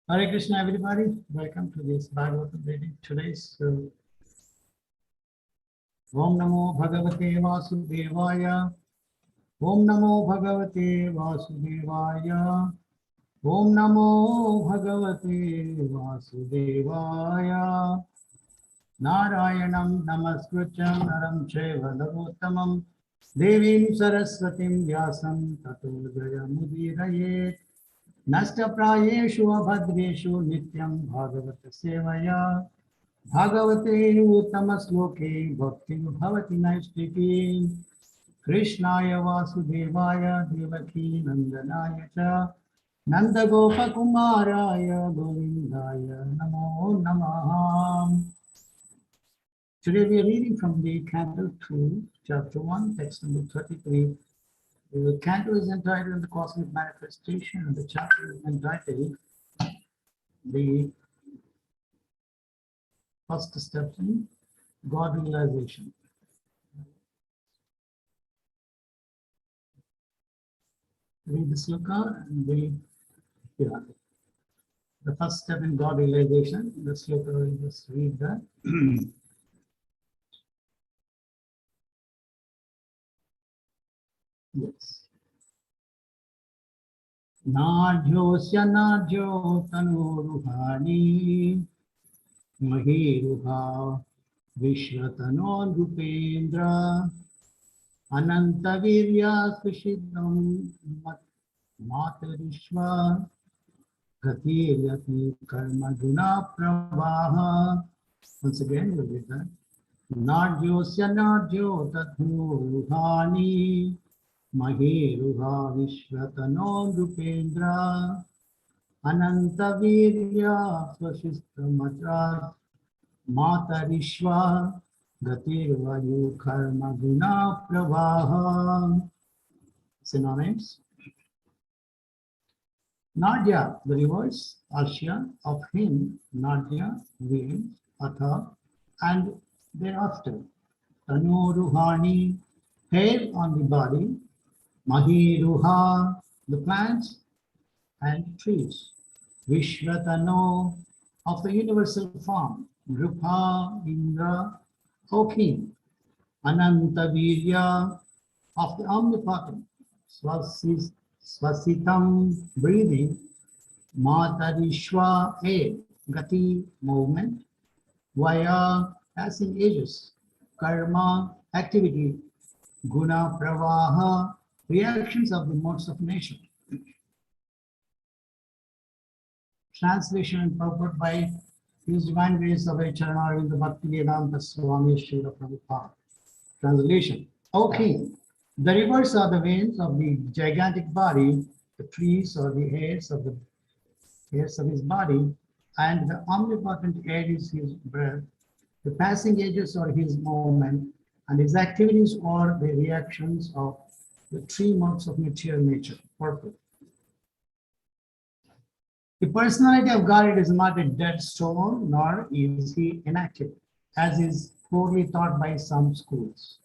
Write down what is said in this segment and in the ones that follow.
Hare Krishna, everybody. Welcome to this Bhagavatam reading. Today's Om Namo Bhagavate Vasudevaya. Om Namo Bhagavate Vasudevaya. Om Namo Bhagavate Vasudevaya. Narayanam Namaskrityam Naram Chaiva Narottamam Devim Saraswatim Vyasam Tato Jayamudiraye. Nashtaprayeshu abhadreshu nityam bhagavata sevaya bhagavate uttama sloke bhakti bhavati naistiki krishnaya vasudevaya devaki nandanaya cha nandagopa kumaraya govindaya namo namaha. Today we are reading from the Canto 2, Chapter 1, text number 33. The canto is entitled The Cosmic Manifestation, and the chapter is entitled The First Step in God Realization. Read the sloka and the first step in God realization. The sloka will just read that. Yes. Nadhyosya nadhyo tanuruhani mahiruha vishwatano rupendra anantavirya sushidam matarishva gatiryati karma guna pravaha. Once again, we'll read that. Nadhyosya nadhyo tathuruhani mahiruha vishwatano rupendra anantavirya swashisthamatra matarishva gatirvayu karma guna pravaha. Synonyms. Nadya, the reverse, Asya, of him, Nadya, wings, Atha, and thereafter. Tanuruhani, hair on the body, Mahiruha, the plants and trees. Vishwatano, of the universal form, Rupa, Indra, O king. Anantavirya, of the omnipotent, Swasitam, breathing, Matarishwa, air, Gati, movement, Vaya, passing ages, Karma, activity, Guna, Pravaha, reactions of the modes of nature. Translation and purport by His Divine Grace of Charanarvinda Bhaktivedanta Swami Srila Prabhupada. Translation. O King, the rivers are the veins of the gigantic body, the trees are the hairs of his body, and the omnipotent air is his breath. The passing ages are his movement, and his activities are the reactions of the three modes of material nature. Purport. The personality of God is not a dead stone, nor is he inactive, as is poorly taught by some schools.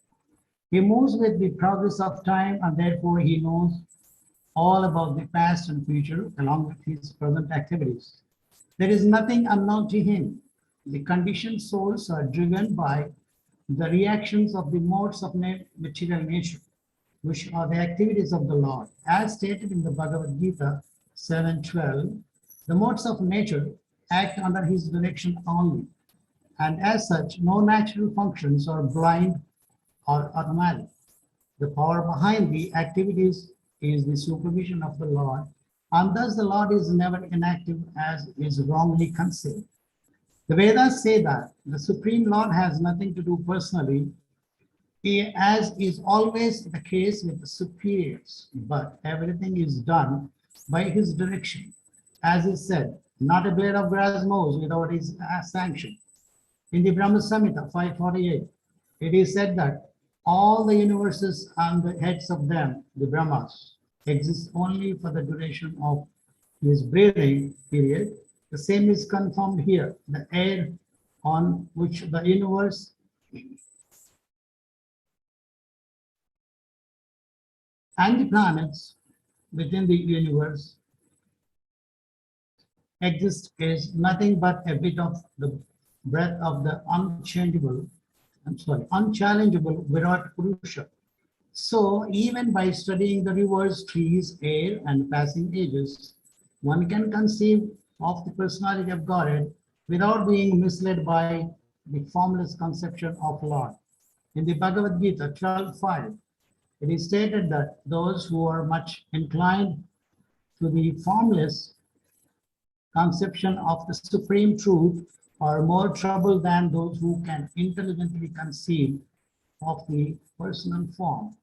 He moves with the progress of time, and therefore he knows all about the past and future, along with his present activities. There is nothing unknown to him. The conditioned souls are driven by the reactions of the modes of material nature, which are the activities of the Lord. As stated in the Bhagavad Gita 7:12, the modes of nature act under his direction only, and as such, no natural functions are blind or automatic. The power behind the activities is the supervision of the Lord, and thus the Lord is never inactive as is wrongly conceived. The Vedas say that the Supreme Lord has nothing to do personally, as is always the case with the superiors, but everything is done by his direction. As is said, not a blade of grass moves without his sanction. In the Brahma Samhita 548, it is said that all the universes and the heads of them, the Brahmas, exist only for the duration of his breathing period. The same is confirmed here. The air on which the universe and the planets within the universe exists is nothing but a bit of the breath of the unchallengeable Virat Purusha. So even by studying the rivers, trees, air, and passing ages, one can conceive of the personality of Godhead without being misled by the formless conception of Lord. In the Bhagavad Gita 12:5, it is stated that those who are much inclined to the formless conception of the supreme truth are more troubled than those who can intelligently conceive of the personal form.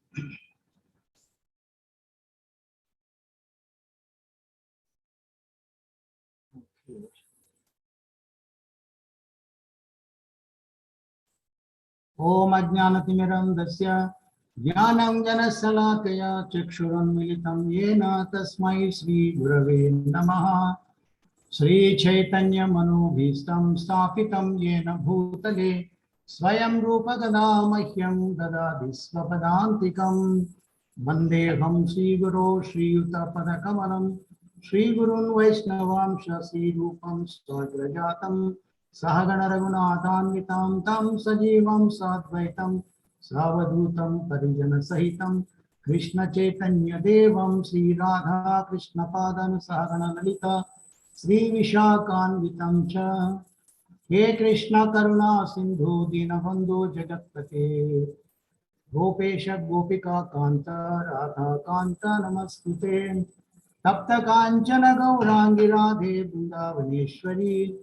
Om Ajnanatimirandasya Jnanam Janasalakaya Chakshurunmilitam Yena Tasmai Sri Gurave Namaha Sri Chaitanya Manobhistam Sthapitam Yena Bhutale Swayam Rupa Mahyam Dadadi Svapadantikam Vandeham Sri Guru Sri Yuta Padakamalam Sri Gurun Vaishnavam Shasi Rupam Svagrajatam Sahagana Raghunathanvitam Tam Sajivam Sadvaitam Savadutam Parijana Sahitam Krishna Chaitanya Devam Sri Radha Krishna Padan Sahagana Lalita Sri Vishakanvitam Cha He Krishna Karuna Sindhu Dinabandhu Jagatpate Gopesha Gopika Kanta Radha Kanta Namastute Tapta Kanchana Gaurangi Radhe Vrindavaneshwari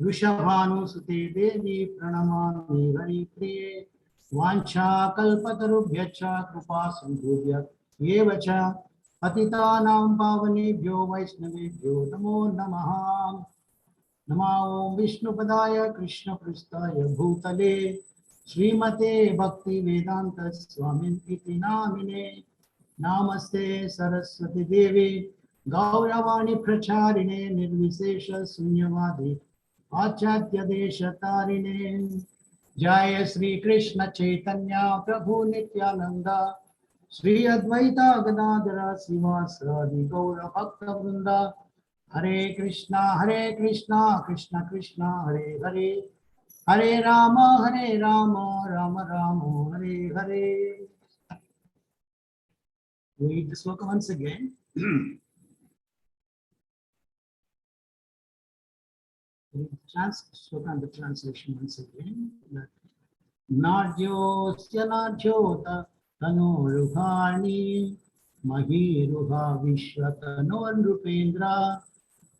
Vrishabhanusute Devi Pranamami Hari Priye Vancha Kalpatarubhyacha Krupa Sindhubhya Yevacha Patitanam Pavanebhyo Vaishnavebhyo Namo Namaha Namo Vishnupadaya Krishna Pristaya Bhutale Srimate Bhakti Vedanta Swamin Iti Namine Namaste Saraswati Devi Gauravani Pracharine Nirvisesha Sunyavadi Achatya Desha Tarine Jaya Sri Krishna Chaitanya Prabhu Nityananda Sri Advaita Gadadara Sivasadi Gaura Bhakta Vrinda Hare Krishna Krishna Krishna Hare Hare Hare Rama Rama Rama Hare Hare. Read the sloka once again. Read the sloka and the translation once again. Narjosya narjota tanoruhani mahiruha vishwatanor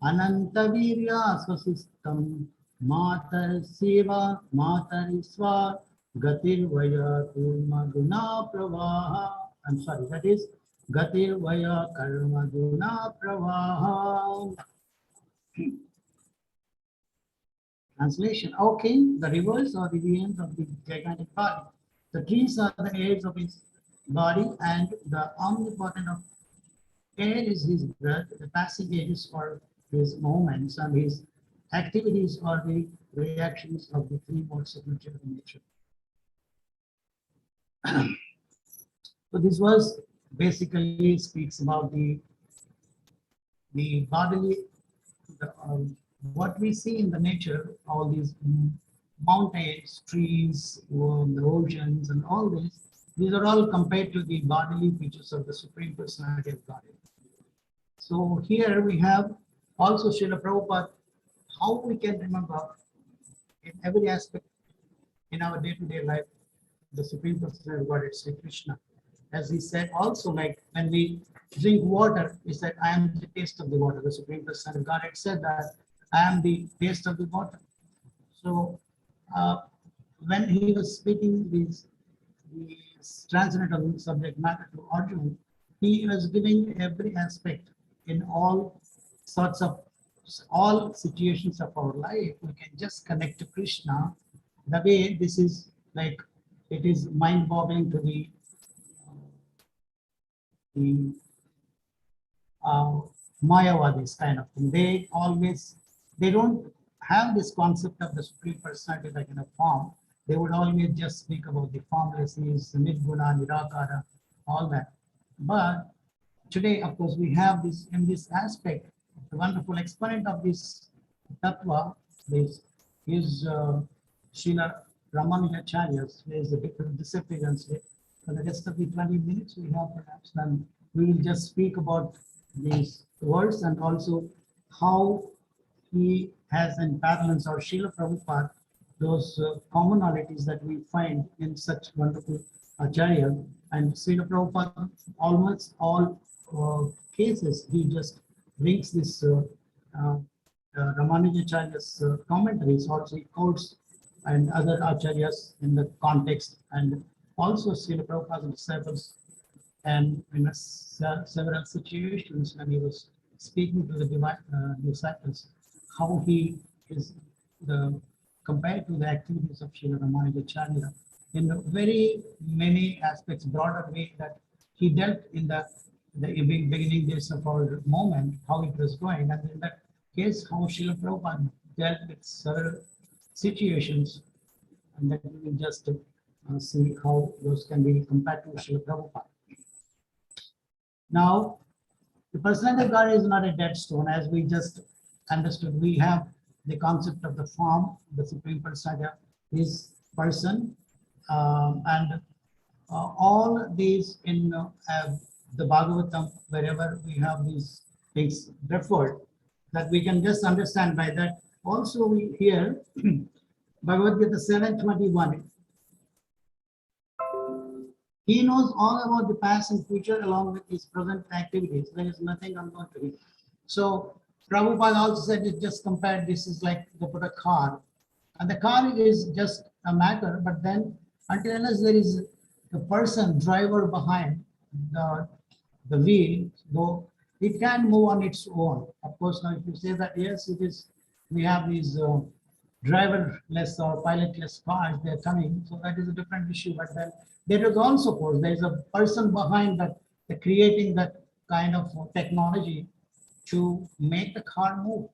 Anantavirya swasistam matar seva matarisva gatirvaya kurma guna pravaha. I'm sorry, that is gatirvaya karma guna pravaha. Translation. Okay, the rivers are the veins of the gigantic body. The trees are the airs of his body, and the omnipotent of air is his breath. The passing ages are his moments, and his activities are the reactions of the three modes of nature. So this verse basically speaks about the bodily, what we see in the nature, all these mountains, trees, the oceans, and all this. These are all compared to the bodily features of the Supreme Personality of Godhead. So here we have also Srila Prabhupada, how we can remember in every aspect in our day-to-day life, the Supreme Personality of Godhead, Sri Krishna. As he said also, like when we drink water, he said, I am the taste of the water. The Supreme Personality of Godhead said that, I am the taste of the water. So when he was speaking these transcendental subject matter to Arjuna, he was giving every aspect in all sorts of all situations of our life. We can just connect to Krishna. The way this is like, it is mind-boggling to the Mayavadis kind of thing. They don't have this concept of the Supreme Personality like in a form. They would always just speak about the formlessness, the Nirguna, Nirakara, all that. But today, of course, we have this in this aspect, the wonderful exponent of this tattva, this is Srila Ramanujacharya's, there is a different disciplines. For the rest of the 20 minutes we have perhaps, then we will just speak about these words and also how he has in parallels or Srila Prabhupada those commonalities that we find in such wonderful Acharya. And Srila Prabhupada, almost all cases, he just brings this uh, Ramanujacharya's commentaries, also he quotes and other acharyas in the context, and also Srila Prabhupada's disciples, and in several situations when he was speaking to the disciples, how he is the compared to the activities of Srila Ramanujacharya in the very many aspects, broader way that he dealt in the beginning days of our moment, how it was going, and in that case, how Srila Prabhupada dealt with several situations, and then we will just see how those can be compared to Srila Prabhupada. Now, the personality of God is not a dead stone, as we just understood. We have the concept of the form, the Supreme Personality is person, and all these in the Bhagavatam, wherever we have these things referred, that we can just understand by that. Also, we hear Bhagavad Gita 7:21. He knows all about the past and future along with his present activities. There is nothing unknown to him. So Prabhupada also said it just compared, this is like they put a car. And the car is just a matter, but then until unless there is the person, driver behind the wheel, though it can move on its own. Of course, now if you say that, yes, it is, we have these driverless or pilotless cars, they're coming, so that is a different issue. But then there is also, of course, there is a person behind that, creating that kind of technology to make the car move.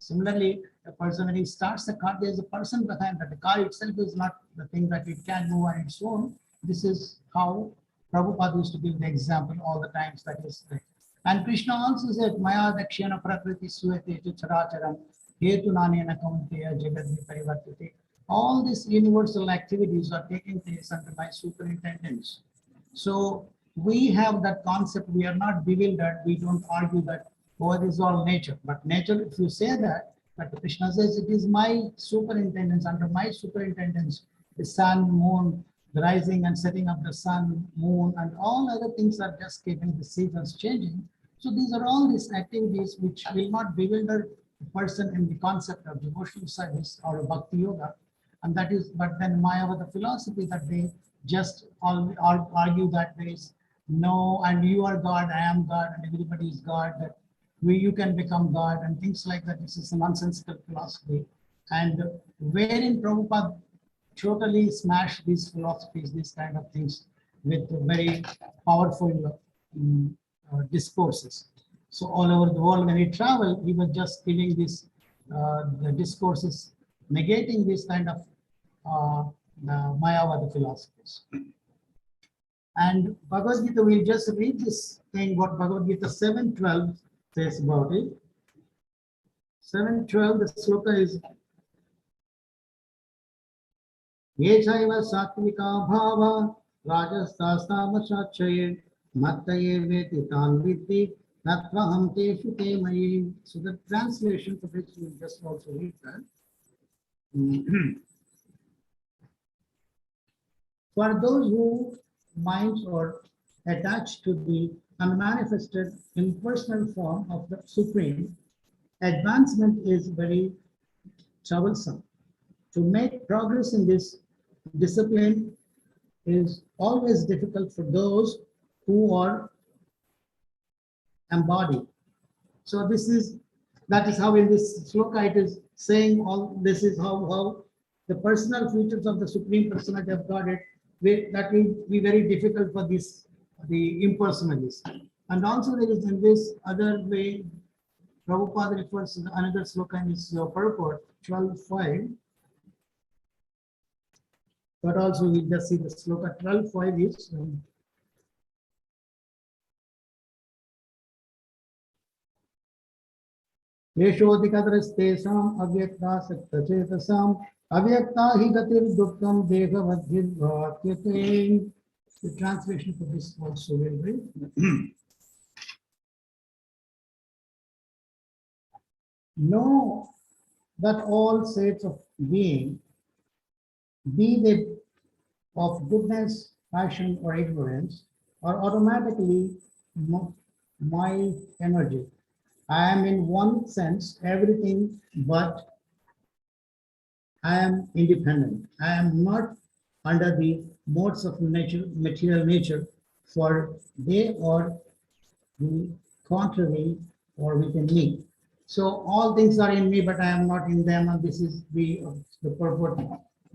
Similarly, a person, when he starts the car, there is a person behind that. The car itself is not the thing that it can move on its own. This is how Prabhupada used to give the example all the times, that is there. And Krishna also said, Maya dakshana prakriti suete characharam hetu nanena kaunteya jagat parivartate. All these universal activities are taking place under my superintendence. So we have that concept. We are not bewildered. We don't argue that, oh, this is all nature. But nature, if you say that, but Krishna says it is my superintendence, under my superintendence, the sun, moon, the rising and setting of the sun, moon, and all other things are just keeping the seasons changing. So these are all these activities which will not bewilder the person in the concept of devotional service or bhakti yoga. And that is, but then Mayavada philosophy, that they just all argue that there is no, and you are God, I am God, and everybody is God, that you can become God, and things like that. This is a nonsensical philosophy. And wherein Prabhupada totally smashed these philosophies, these kind of things, with very powerful discourses. So all over the world, when he traveled, he was just giving these the discourses, negating this kind of Mayavada philosophies. And Bhagavad Gita, we'll just read this thing, what Bhagavad Gita 7:12 says about it. 7:12, the sloka is Ye chaiva satvika bhava rajastasamachachaye mattaye veti tan vitti natvaham teshu te mayi. So the translation for which we'll just also read that. For those who minds are attached to the unmanifested impersonal form of the Supreme, advancement is very troublesome. To make progress in this discipline is always difficult for those who are embodied. So that is how in this sloka it is saying all this is how the personal features of the Supreme Personality of Godhead, that will be very difficult for the impersonalists. And also there is in this other way, Prabhupada refers to another sloka in his purport, 12.5. But also we just see the sloka 12.5 is Yeshodikadrastesam avyakta saktachetasam avyakta hi gatir dukkam devavadhirvakyate. The translation for this also will be know that all states of being, be they of goodness, passion, or ignorance, are automatically my energy. I am in one sense everything, but I am independent. I am not under the modes of nature, material nature, for they are the contrary or within me. So all things are in me, but I am not in them, and this is the purport.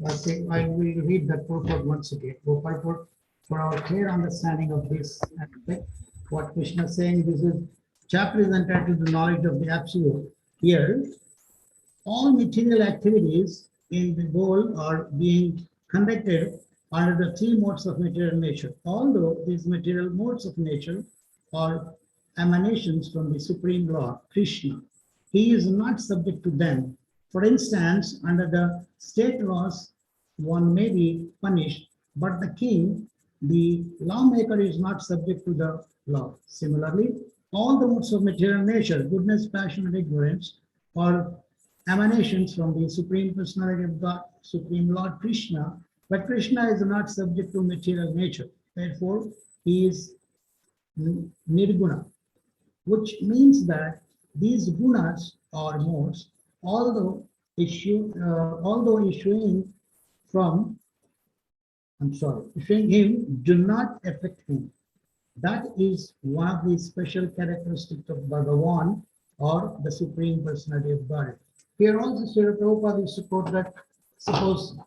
I will read that purport once again. The purport for our clear understanding of this aspect. What Krishna is saying, this is chapter is entitled "The Knowledge of the Absolute." Here, all material activities in the world are being conducted under the three modes of material nature. Although these material modes of nature are emanations from the Supreme Lord, Krishna, he is not subject to them. For instance, under the state laws, one may be punished, but the king, the lawmaker, is not subject to the law. Similarly, all the modes of material nature, goodness, passion, and ignorance, are emanations from the Supreme Personality of God, Supreme Lord Krishna, but Krishna is not subject to material nature. Therefore, he is nirguna, which means that these gunas or modes, although issuing from, issuing him, do not affect him. That is one of the special characteristics of Bhagavan or the Supreme Personality of God. Here also Srila Prabhupada is to quote that suppose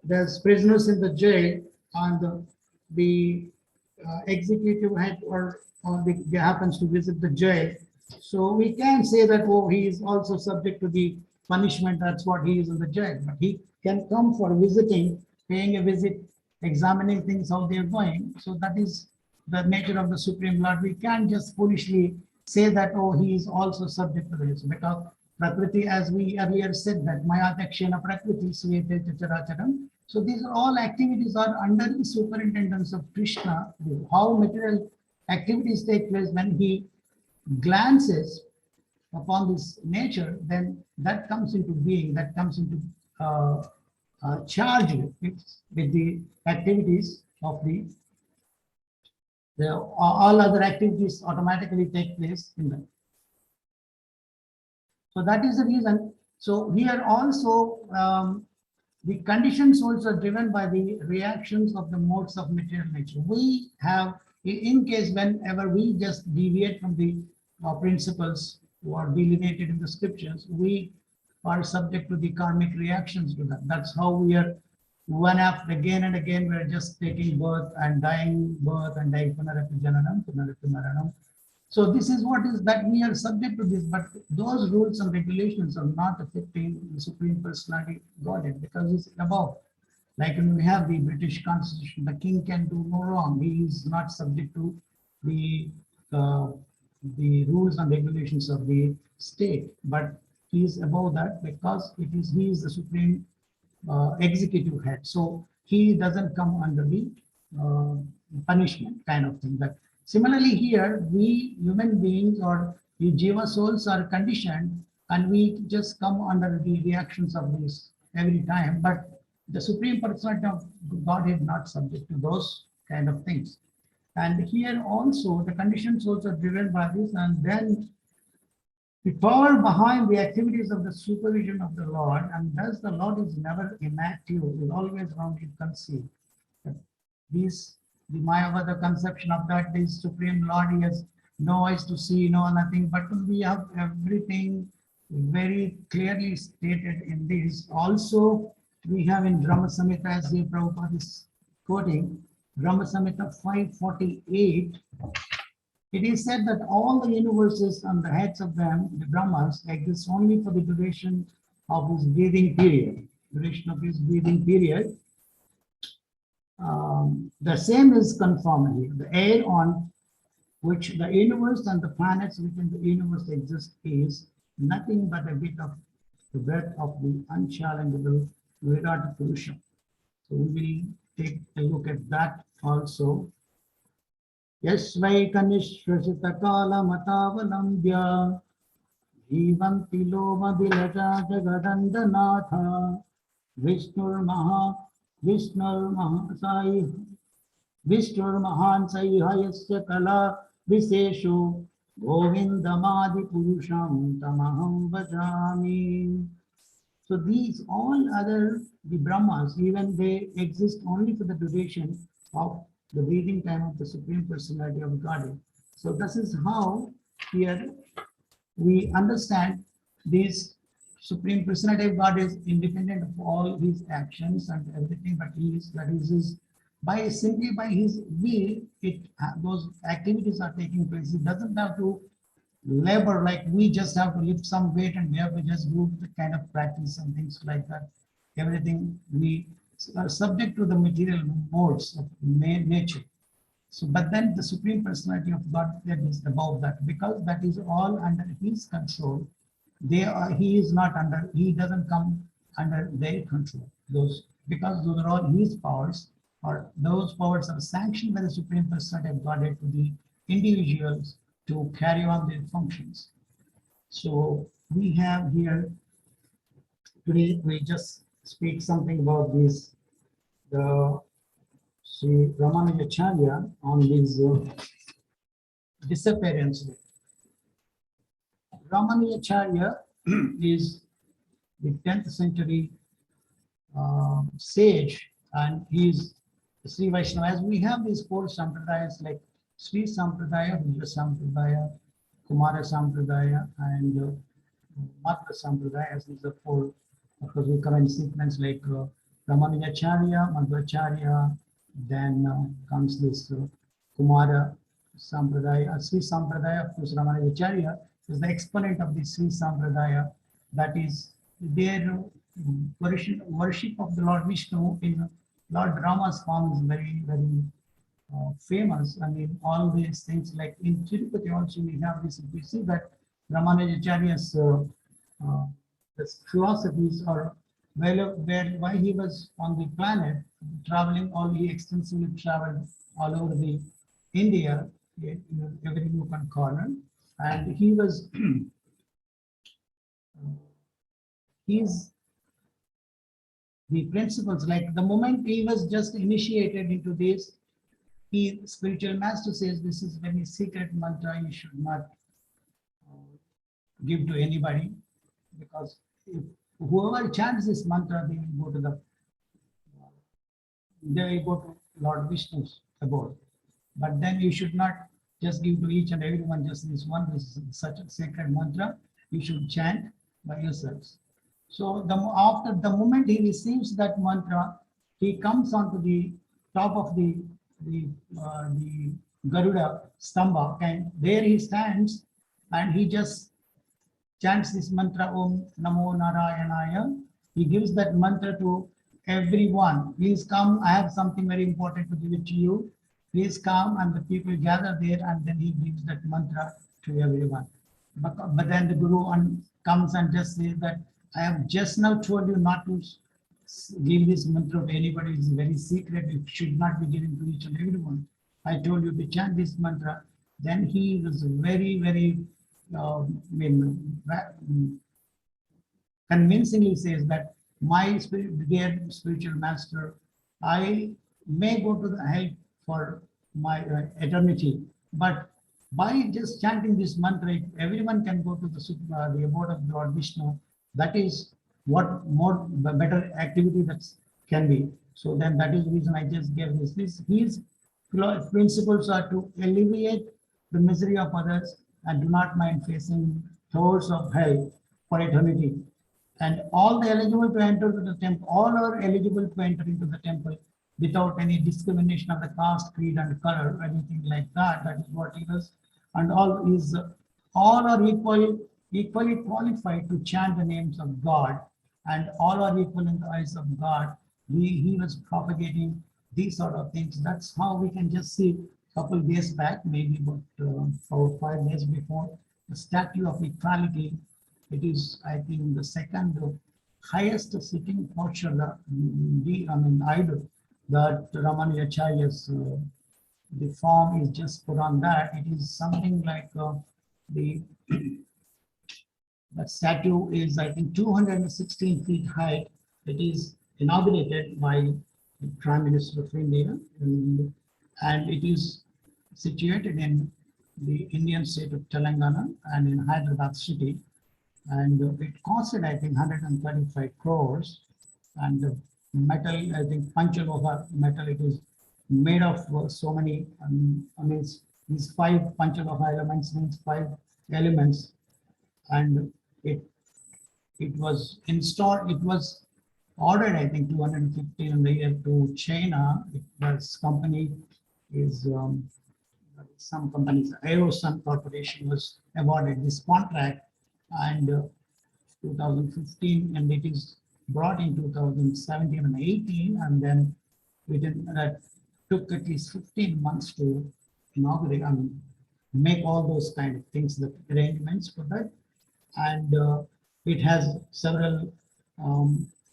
there's prisoners in the jail and the executive head or happens to visit the jail. So we can say that, oh, he is also subject to the punishment. That's what he is in the jail. But he can come for visiting, paying a visit, examining things, how they're going. So that is the nature of the Supreme Lord. We can't just foolishly say that, oh, he is also subject to this, because Prakriti, as we earlier said, that Maya Dakshina Prakriti Svete Characharam. So these are all activities are under the superintendence of Krishna. How material activities take place when he glances upon this nature, then that comes into being, that comes into charge with the activities of all other activities automatically take place in them. So that is the reason. So here also the conditioned souls are driven by the reactions of the modes of material nature. We have, in case whenever we just deviate from the principles who are delineated in the scriptures, we are subject to the karmic reactions to that. That's how we are one after again and again. We're just taking birth and dying, punarapi jananam, punarapi maranam. So this is what is that we are subject to this, but those rules and regulations are not affecting the Supreme Personality Godhead because it's above. Like when we have the British Constitution, the king can do no wrong. He is not subject to the uh, the rules and regulations of the state, but he is above that because he is the supreme executive head. So he doesn't come under the uh, punishment kind of thing. But similarly here, we human beings or the jiva souls are conditioned and we just come under the reactions of this every time. But the Supreme Personality of Godhead not subject to those kind of things. And here also the conditioned souls are driven by this, and then the power behind the activities of the supervision of the Lord, and thus the Lord is never inactive, is always wrongly conceived. These, the Mayavada conception of that, the Supreme Lord, he has no eyes to see, no nothing, but we have everything very clearly stated in this. Also, we have in Brahma Samhita, as the Prabhupada is quoting, Brahma Samhita 548, it is said that all the universes and the heads of them, the Brahmas, exist only for the duration of his breathing period. Duration of his breathing period. The same is confirmed here. The air on which the universe and the planets within the universe exist is nothing but a bit of the breath of the unchallengeable Virat Purusha. So we will take a look at that also. Yasvaikanishvasita kala matavalambya Jivanti loma dilata jagadandanath Vishnur Maha Sai Vishnur Mahan Saihayasya Kala Viseshu Govindamadi Purusham Tamaham Vajami. So these all other the Brahmas, even they exist only for the duration of the breathing time of the Supreme Personality of Godhead. So this is how here we understand this Supreme Personality of God is independent of all his actions and everything, but he is, that is his, by simply by his will, those activities are taking place. He doesn't have to labor like we just have to lift some weight and we have to just do the kind of practice and things like that. Everything we are subject to the material modes of nature. So, but then the Supreme Personality of God that is above that, because that is all under his control. He is not under, he doesn't come under their control. Those, because those are all his powers, or those powers are sanctioned by the Supreme Personality of Godhead to the individuals to carry on their functions. So we have here, today we just speak something about this, the Sri Ramanujacharya on his disappearance. Ramanujacharya is the 10th century sage, and he is Sri Vaishnava. As we have these four sampradayas like Sri Sampradaya, Vijra Sampradaya, Kumara Sampradaya, and Matra Sampradaya. As these are four, of course, we come in sequence like Ramanujacharya, Madhvacharya, then comes this Kumara Sampradaya, Sri Sampradaya. Of course, Ramanujacharya is the exponent of the Sri Sampradaya, that is their worship of the Lord Vishnu in Lord Rama's form is very, very famous. I mean, all these things like in Tirupati also we have this. We see that Ramanujacharya's philosophies are where why he was on the planet traveling, all he extensively traveled all over the India, every nook and corner, and he was he's the principles, like the moment he was just initiated into this, he spiritual master says this is very secret mantra, you should not give to anybody, because if whoever chants this mantra, they will go to Lord Vishnu's abode. But then you should not just give to each and everyone just this one. This is such a sacred mantra. You should chant by yourselves. So after the moment he receives that mantra, he comes onto the top of the Garuda Stamba, and there he stands and he just chants this mantra, Om Namo Narayanaya. He gives that mantra to everyone. Please come, I have something very important to give it to you. Please come, and the people gather there, and then he gives that mantra to everyone. But then the Guru comes and just says that I have just now told you not to give this mantra to anybody. It's very secret. It should not be given to each and everyone. I told you to chant this mantra. Then he was very, very convincingly says that my dear spiritual master, I may go to the hell for my eternity, but by just chanting this mantra, everyone can go to the abode of Lord Vishnu. That is what more better activity that can be. So then that is the reason I just gave this. His principles are to alleviate the misery of others and do not mind facing doors of hell for eternity. And all the eligible to enter to the temple, all are eligible to enter into the temple without any discrimination of the caste, creed, and color, or anything like that. That is what he was. And all are equally qualified to chant the names of God, and all are equal in the eyes of God. He was propagating these sort of things. That's how we can just see a couple days back, maybe about 4 or 5 days before, the statue of equality It is, I think, the second highest sitting posture, idol that Ramanujacharya's the form is just put on that. It is something like the that statue is, I think, 216 feet high. It is inaugurated by the Prime Minister of India, and it is situated in the Indian state of Telangana and in Hyderabad city. And it costed, I think, 135 crores. And the metal, I think, Panchaloha metal, it is made of so many, these five Panchaloha elements means five elements. And it it was installed, it was ordered, I think, 250 in the year to China. It was company is some companies, Aerosun Corporation was awarded this contract, and 2015, and it is brought in 2017 and 18, and then within that took at least 15 months to inaugurate and make all those kind of things, the arrangements for that. And it has several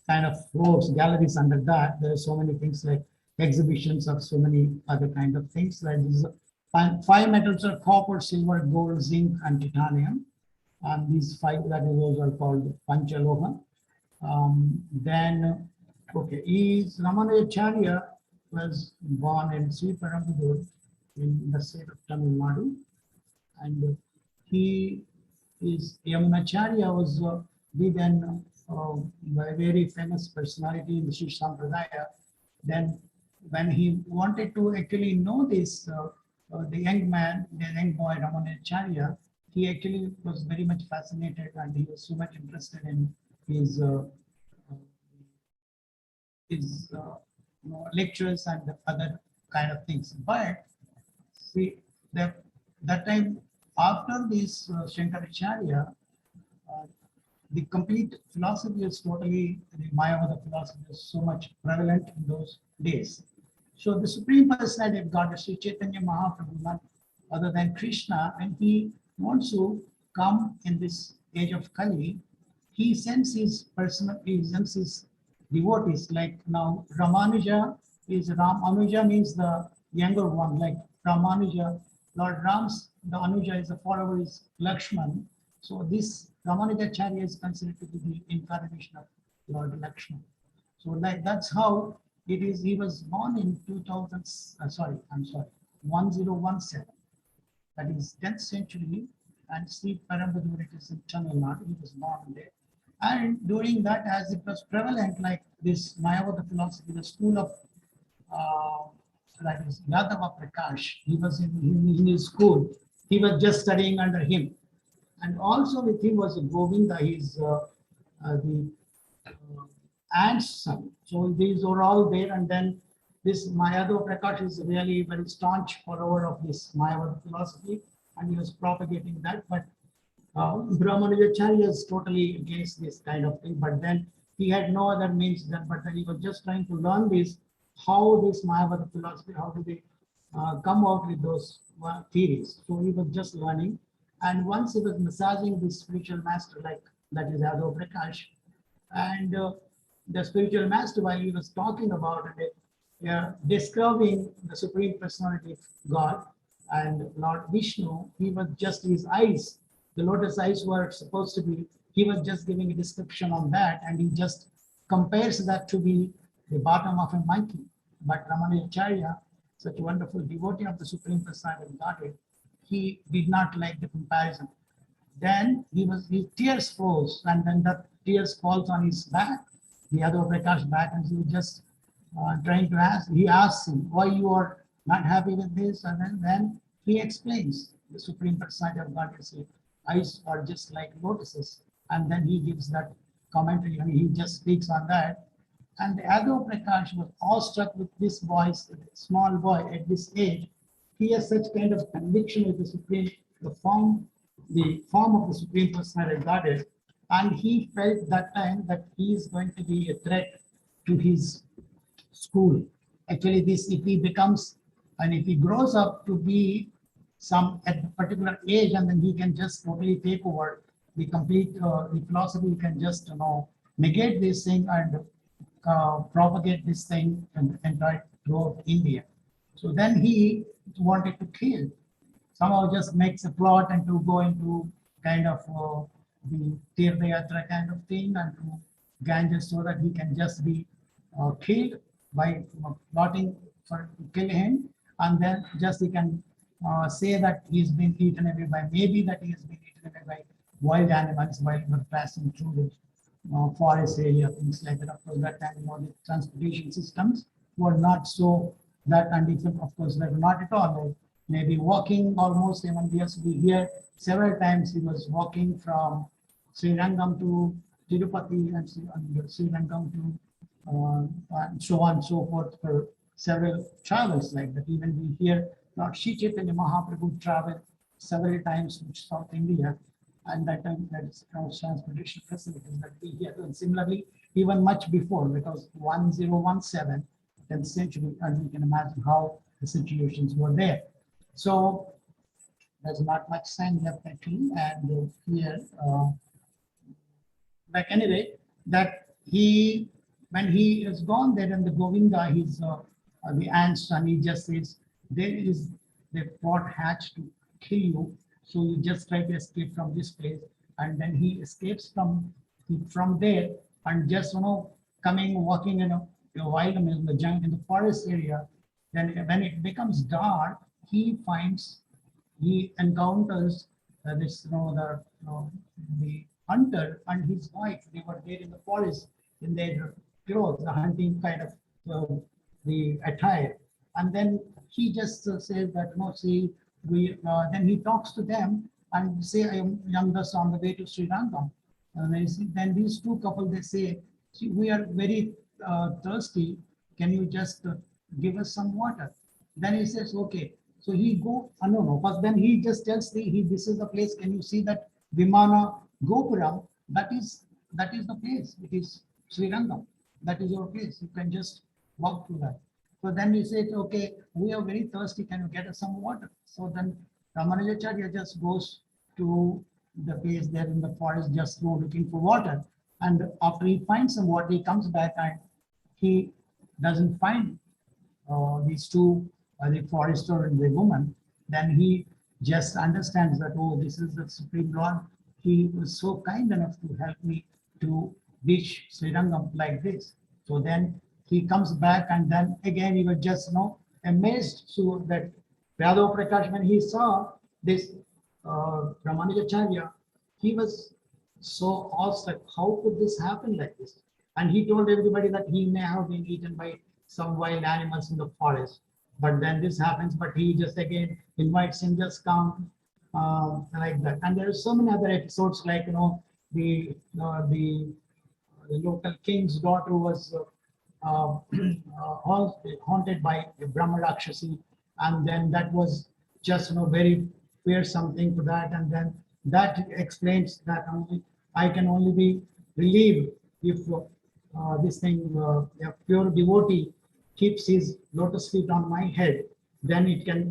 kind of floors, galleries under that. There are so many things like exhibitions of so many other kind of things. Like these five metals are copper, silver, gold, zinc, and titanium. And these five that those are called Panchaloha. Then, okay, Ramanujacharya was born in Sri Perambur in the state of Tamil Nadu, and he is Yamunacharya was then a very famous personality in the Sri Sampradaya. Then, when he wanted to actually know this, the young man, the young boy Ramanujacharya, he actually was very much fascinated, and he was so much interested in his lectures and other kind of things. But see, that time after this Shankaracharya, the complete philosophy is totally, the Mayavada philosophy is so much prevalent in those days. So the Supreme Personality of God, Sri Chaitanya Mahaprabhu, none other than Krishna, and he wants to come in this age of Kali, he sends his personal, he sends his devotees, like now Ramanuja is Anuja means the younger one, like Ramanuja, Lord Ram's, the Anuja is the follower is Lakshman. So this Ramanujacharya is considered to be the incarnation of Lord Lakshman. So like that's how it is. He was born in 1017. That is 10th century, and Sri Perambur, it is in Tamil Nadu. He was born there. And during that, as it was prevalent, like this Mayavada philosophy, the school of that is Yadava Prakash, he was in his school. He was just studying under him. And also with him was Govinda, his the aunt's son. So these were all there. And then this Mayadava Prakash is really very staunch follower of this Mayavada philosophy, and he was propagating that. But Ramanujacharya is totally against this kind of thing. But then he had no other means than, but then he was just trying to learn this, how this Mayavada philosophy, how do they come out with those theories. So he was just learning. And once he was massaging the spiritual master, like that is Yadav Prakash, and the spiritual master, while he was talking about it, describing the Supreme Personality of God and Lord Vishnu, he was just his eyes, the lotus eyes were supposed to be, he was just giving a description on that, and he just compares that to be the bottom of a monkey. But Ramanujacharya, such a wonderful devotee of the Supreme Personality of Godhead, he did not like the comparison. Then his tears flows, and then the tears falls on his back, the other Prakash back, and he was just trying to ask. He asks him why you are not happy with this, and then he explains the Supreme Personality of God. His eyes are just like lotuses, and then he gives that commentary, and he just speaks on that. And the Yadav Prakash was awestruck with this boy's small boy at this age. He has such kind of conviction with the Supreme, the form of the Supreme Personality of Godhead, and he felt that time that he is going to be a threat to his school. Actually, this if he becomes and if he grows up to be some at a particular age, and then he can just totally take over the complete the philosophy can just negate this thing and propagate this thing and entire throughout India. So then he wanted to kill, somehow just makes a plot and to go into kind of the Tirtha Yatra kind of thing and to Ganges so that he can just be killed by plotting for to kill him, and then just he can say that he's been eaten away by, maybe that he has been eaten away by wild animals while he was passing through the forest area, things like that. Of course, that time, the transportation systems were not so that condition. Of course, like not at all. Like maybe walking almost even yes, we hear several times he was walking from Srirangam to Tirupati and Srirangam to and so on and so forth for several travels like that. Even we hear Lord Sri Chaitanya Mahaprabhu traveled several times to South India, and that time that is transportation facilities that we hear. And similarly, even much before, because 1017, 10th century, and you can imagine how the situations were there. So there's not much time left actually, and here, like anyway, that he, when he is gone there and the Govinda, his the aunt's son, he just says, there is the plot hatch to kill you, so you just try to escape from this place. And then he escapes from there and just coming walking in a wild in the jungle in the forest area. Then when it becomes dark, he encounters this the hunter and his wife. They were there in the forest in their clothes, the hunting kind of the attire. And then he just says that no, see, we then he talks to them and say, I am youngest on the way to Sri Rangam. And then these two couple, they say, see, we are very thirsty. Can you just give us some water? Then he says, okay. So he go, no, but then he just tells this is the place. Can you see that Vimana Gopuram? That is the place. It is Sri Rangam. That is your place. You can just walk through that. So then he said, okay, we are very thirsty. Can you get us some water? So then Ramanujacharya just goes to the place there in the forest, just go looking for water. And after he finds some water, he comes back and he doesn't find these two, the forester and the woman. Then he just understands that, oh, this is the Supreme Lord. He was so kind enough to help me to reach Srirangam like this. So then he comes back, and then again he was just amazed. So that Yadav Prakash, when he saw this Ramanujacharya, he was so awestruck. How could this happen like this? And he told everybody that he may have been eaten by some wild animals in the forest. But then this happens, but he just again invites him, just come like that. And there are so many other episodes, like the local king's daughter was haunted by a Brahma Rakshasi, and then that was just very fearsome thing for that, and then that explains that I can only be relieved if this thing, a pure devotee keeps his lotus feet on my head, then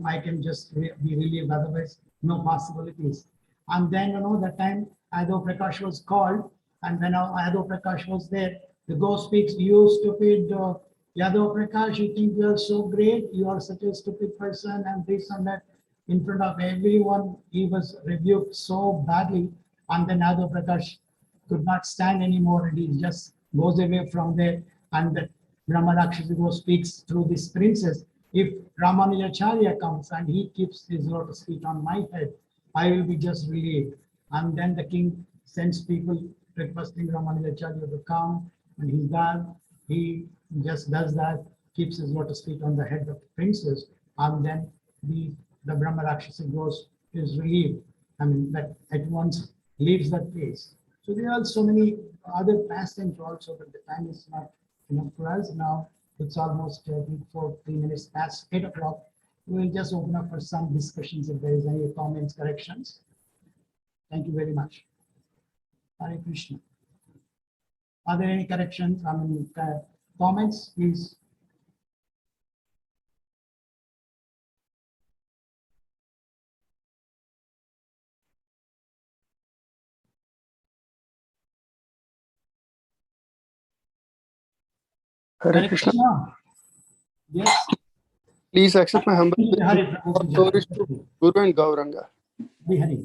I can just be relieved. Otherwise, no possibilities. And then that time Ado Prakash was called, and when Ado Prakash was there, the ghost speaks, you stupid Yadav Prakash, you think you are so great, you are such a stupid person, and this and that. In front of everyone, he was rebuked so badly, and then Yadav Prakash could not stand anymore, and he just goes away from there. And the Brahma Rakshasi ghost speaks through this princess. If Ramanujacharya comes and he keeps his lotus feet on my head, I will be just relieved. And then the king sends people requesting Ramanujacharya to come, and he's done. He just does that, keeps his lotus feet on the head of the princess, and then the Brahma Rakshasi ghost is relieved. I mean, that at once leaves that place. So there are so many other pastimes also, but the time is not enough for us now. It's almost 3 minutes past 8 o'clock. We will just open up for some discussions if there is any comments, corrections. Thank you very much. Hare Krishna. Are there any corrections? I mean, comments, please? Hare Hare Krishna. Krishna. Yes. Please accept my humble Hare greetings. Prabhu. Glories to Guru and Gauranga. Hare.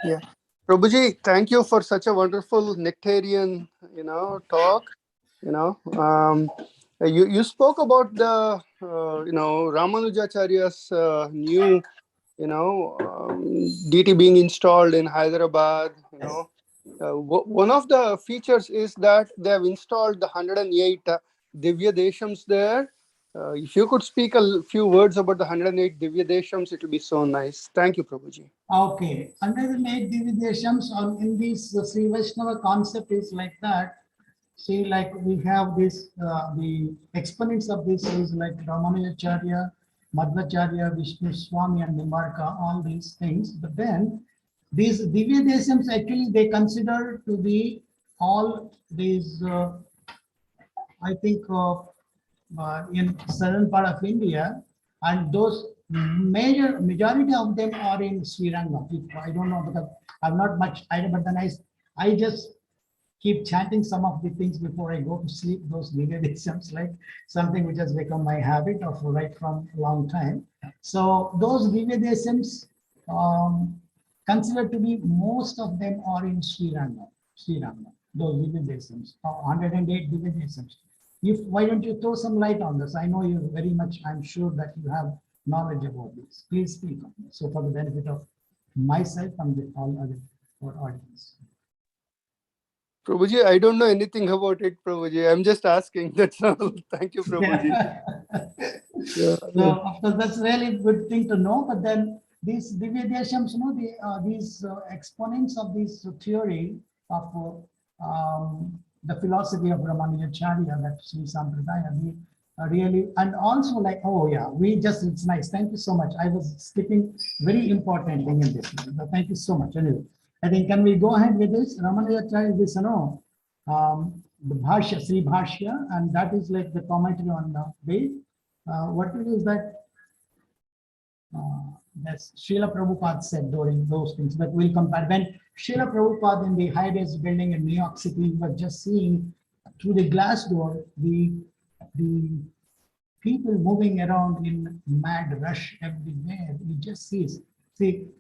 Yeah. Prabhuji, thank you for such a wonderful nectarian, talk. You spoke about the, Ramanujacharya's new, DT being installed in Hyderabad. One of the features is that they have installed the 108 Divya Deshams there. If you could speak a few words about the 108 Divya Deshams, it will be so nice. Thank you, Prabhuji. Okay. Under the late Divideshams on in this Sri Vaishnava concept is like that. See, like we have this, the exponents of this is like Ramanujacharya, Madhvacharya, Vishnu Swami, and Nimbarka, all these things. But then these Divya Deshams actually they consider to be all these, I think, in southern part of India, and those majority of them are in Srirangam. I don't know because I'm not much idea, but then I just keep chanting some of the things before I go to sleep. Those Divyadesyams, like something which has become my habit of right from a long time. So those Divyadesyams, considered to be most of them are in Srirangam. Srirangam. Those Divyadesyams, 108 Divyadesyams. If why don't you throw some light on this? I know you very much. I'm sure that you have knowledge about this. Please speak on this. So for the benefit of myself and the all other audience. Prabhuji, I don't know anything about it, Prabhuji. I'm just asking. That's all. Thank you, Prabhuji. Yeah. So of course that's really good thing to know. But then these Divyadeshams, these exponents of this theory of the philosophy of Ramanujacharya, that Sri Sampradaya, we really, and also like, oh yeah, it's nice. Thank you so much. I was skipping very important thing in this. But thank you so much. Anyway, I think can we go ahead with this? Ramanujacharya is this, the Bhashya, Sri Bhashya, and that is like the commentary on the Ved. What it is that that's Srila Prabhupada said during those things, but we'll compare. When Srila Prabhupada in the high-rise building in New York City was just seeing through the glass door the people moving around in mad rush everywhere. He just see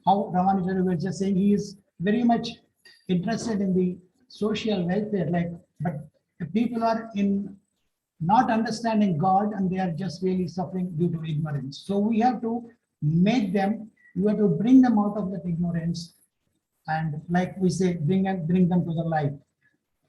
how Ramanujan was just saying he is very much interested in the social welfare, like, but the people are in not understanding God and they are just really suffering due to ignorance. So we have to make them, we have to bring them out of that ignorance, and like we say, bring them to the light.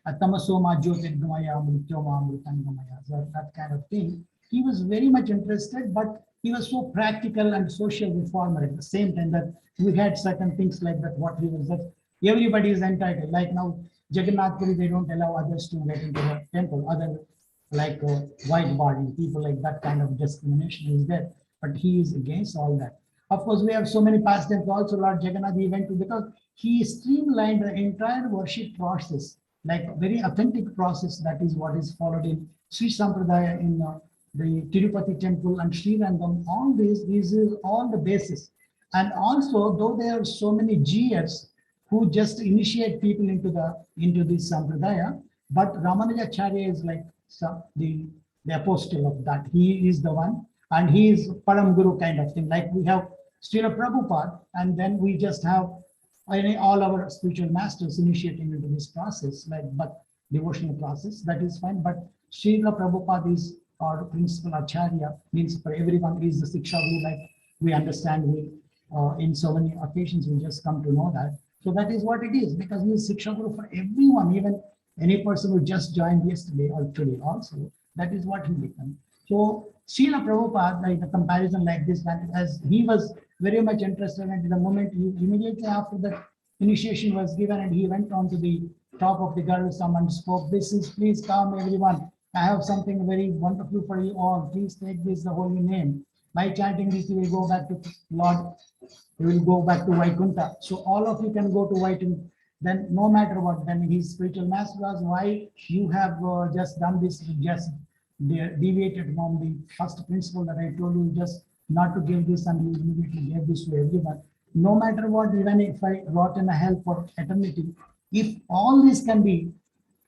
Atamasoma Jyotirgamaya Mrityoma Mritangamaya. So that kind of thing. He was very much interested, but he was so practical and social reformer at the same time that we had certain things like that. What he was that everybody is entitled. Like now, Jagannath Puri, they don't allow others to get into the temple. Other like white body people, like that kind of discrimination is there. But he is against all that. Of course, we have so many past tense also. Lord Jagannath, he went to, because he streamlined the entire worship process, like very authentic process. That is what is followed in Sri Sampradaya in the Tirupati temple and Sri Rangam. All this is all the basis. And also, though there are so many GFs who just initiate people into this Sampradaya, but Ramanujacharya is like the apostle of that. He is the one, and he is Param Guru kind of thing. Like we have Srila Prabhupada, and then we just have all our spiritual masters initiating into this process, like but devotional process. That is fine. But Srila Prabhupada is our principal acharya, means for everyone is the Siksha Guru. Like we understand, we in so many occasions we just come to know that. So that is what it is, because he is Siksha Guru for everyone, even any person who just joined yesterday or today also. That is what he became. So Srila Prabhupada, like the comparison like this, as he was very much interested, and the moment immediately after that initiation was given, and he went on to the top of the Garuda and spoke, "This is, please come everyone. I have something very wonderful for you all. Please take this, the holy name. By chanting this, you will go back to Lord. You will go back to Vaikuntha. So all of you can go to Vaikuntha. Then no matter what, then his spiritual master was, why you have just done this, just deviated from the first principle that I told you, just not to give this, and you immediately gave this to everyone. No matter what, even if I rot in a hell for eternity, if all this can be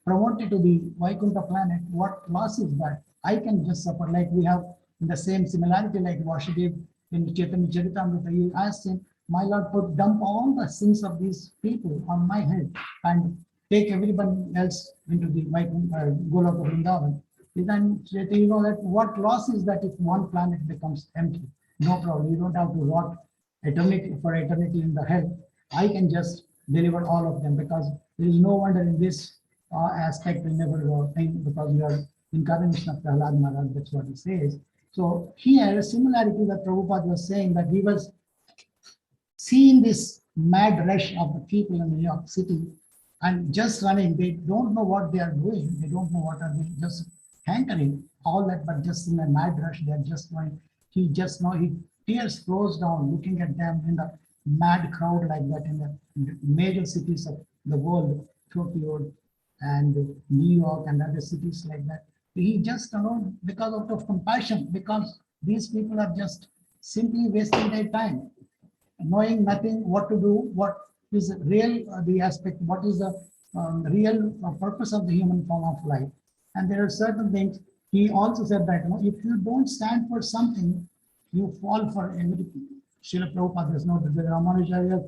promoted to the Vaikuntha planet, what loss is that? I can just suffer, like we have in the same similarity, like Vasudev in Chaitanya Charitamrita, he asked him, my Lord, put dump all the sins of these people on my head and take everyone else into the Goloka Vrindavan. Then you know that what loss is that if one planet becomes empty? No problem. You don't have to rot eternity for eternity in the hell. I can just deliver all of them because there is no wonder in this aspect we never think because we are incarnation of Prahlad Maharaj. That's what he says. So here, a similarity that Prabhupada was saying that he was seeing this mad rush of the people in New York City and just running. They don't know what they are doing. They don't know what are they just hankering, all that, but just in a mad rush, they're just going. He just know he tears flows down looking at them in the mad crowd like that in the major cities of the world, Tokyo and New York and other cities like that. He just because of compassion, because these people are just simply wasting their time knowing nothing what to do, what is real, the aspect, what is the real purpose of the human form of life. And there are certain things, he also said that if you don't stand for something, you fall for everything. Srila Prabhupada has noted the Ramanujaya,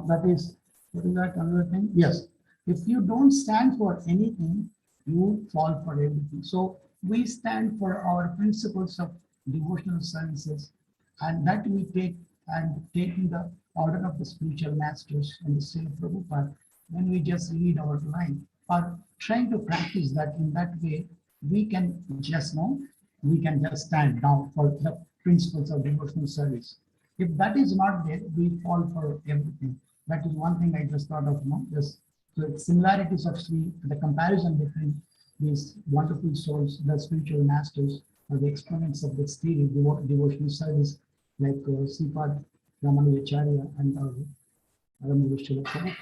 that is, what is that another thing? Yes. If you don't stand for anything, you fall for everything. So we stand for our principles of devotional services, and that we take and taking the order of the spiritual masters and the Srila Prabhupada, when we just lead our life, or trying to practice that in that way, we can just know, we can just stand down for the principles of devotional service. If that is not there, we fall for everything. That is one thing I just thought of, this so similarities of the comparison between these wonderful souls, the spiritual masters, or the exponents of this theory, devotional service, like Srimad Ramanujacharya and Ramanujacharya Prabhupada.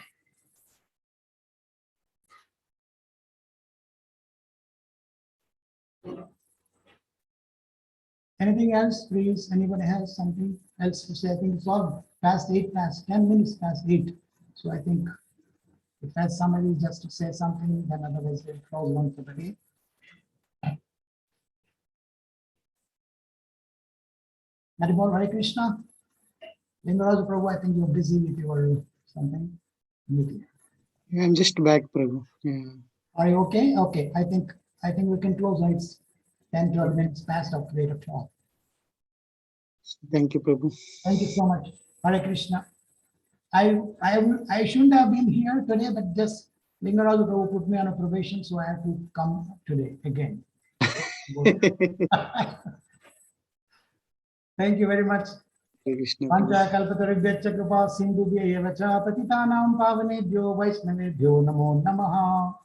Anything else, please? Anybody has something else to say? I think it's all past 10 minutes past 8. So I think if there's somebody just to say something, then otherwise we'll close one for the day. Haribol, Hare Krishna. Lingaraj Prabhu, I think you're busy with your something meeting. Yeah, I'm just back, Prabhu. Yeah. Are you okay? Okay. I think we can close. It's 10, 12 minutes past after 8 o'clock. Thank you, Prabhu. Thank you so much. Hare Krishna. I shouldn't have been here today, but just Lingaraj Prabhu put me on a probation, so I have to come today again. Thank you very much. Pancha kalpatarubhyaccha kripa sindhubhya eva cha patitanam pavanebhyo vaishnavebhyo namo namaha.